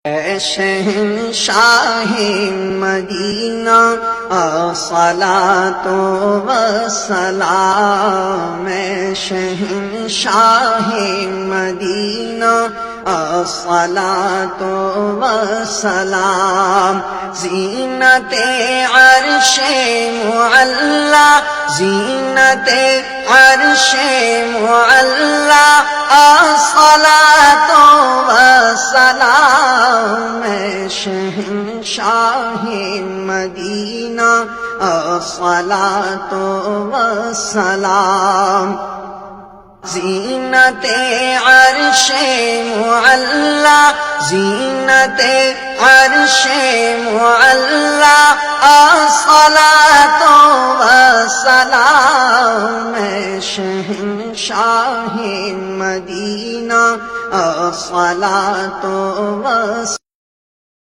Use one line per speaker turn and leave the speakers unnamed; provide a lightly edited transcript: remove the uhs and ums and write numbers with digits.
اے شہنشاہ مدینہ الصلاۃ والسلام، اے شہنشاہ مدینہ الصلاۃ والسلام، زینت عرش معلا، زینت عرش معلا، الصلاۃ والسلام، اے شہنشاہ مدینہ الصلاۃ والسلام، زینت عرش معلا، زینت عرش معلا، الصلاۃ والسلام، اے شہنشاہ مدینہ الصلاۃ والسلام۔